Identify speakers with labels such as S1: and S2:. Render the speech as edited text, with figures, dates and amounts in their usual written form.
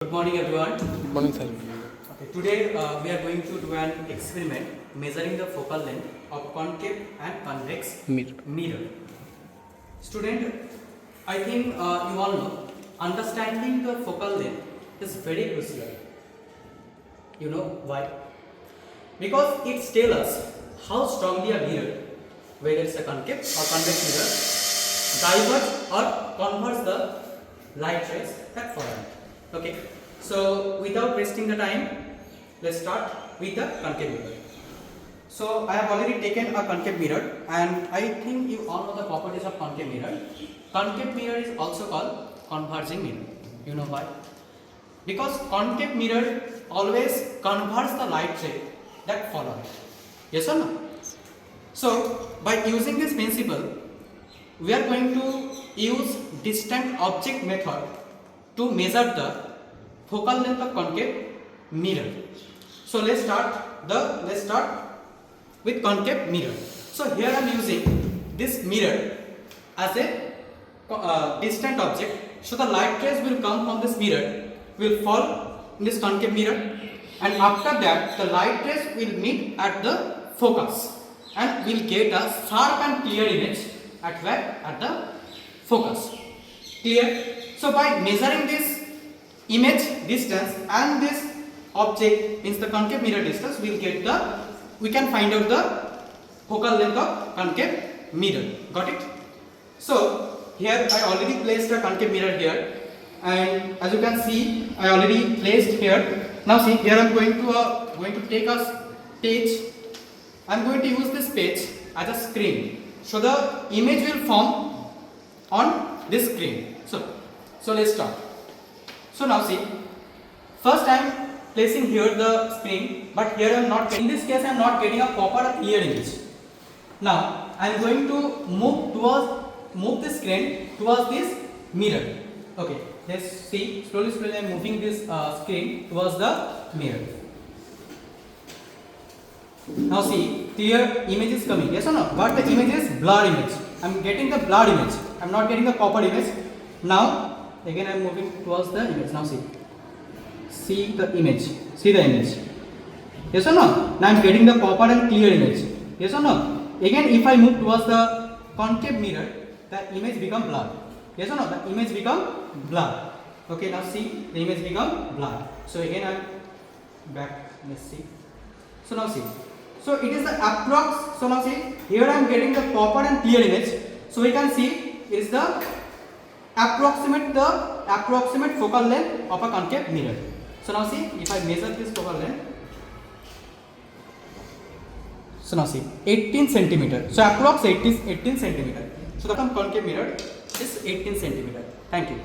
S1: Good morning everyone.
S2: Good morning, sir.
S1: Okay, today we are going to do an experiment measuring the focal length of concave and convex mirror. Student, I think you all know understanding the focal length is very crucial. You know why? Because it tells us how strongly a mirror, whether it's a concave or convex mirror, diverge or converge the light rays that fall on it. Okay, so without wasting the time, let's start with the concave mirror. So I have already taken a concave mirror, and I think you all know the properties of concave mirror. Concave mirror is also called converging mirror. You know why? Because concave mirror always converts the light ray that fall on it. Yes or no? So by using this principle, we are going to use distant object method to measure the focal length of concave mirror. So let's start with concave mirror. So here I am using this mirror as a distant object. So the light rays will come from this mirror, will fall in this concave mirror, and after that the light rays will meet at the focus and will get a sharp and clear image at where? At the focus. Clear? So by measuring this image distance and this object means the concave mirror distance, we can find out the focal length of concave mirror. Got it? So here I already placed a concave mirror here, and as you can see I already placed here. Now see, here I am going to take a page. I am going to use this page as a screen. So the image will form on this screen. So let's start. So now see, first I am placing here the screen, but here I am not. In this case I am not getting a proper clear image. Now I am going to move the screen towards this mirror. Okay, let's see. Slowly I am moving this screen towards the mirror. Now see, clear image is coming, yes or no? But the image is blurred image. I am getting the blurred image. I am not getting the proper image. Now again I am moving towards the image. Now see the image. See the image. Yes or no? Now I am getting the proper and clear image. Yes or no? Again if I move towards the concave mirror, the image become blurred. Yes or no? The image become blurred. Okay, now see, the image become blurred. So again I am back. Let's see. So now see. So it is the approx. So now see, here I am getting the proper and clear image. So we can see it is the approximate focal length of a concave mirror. So now see, if I measure this focal length, so now see 18 centimeter. So approx 18 centimeter. So the concave mirror is 18 centimeter. Thank you.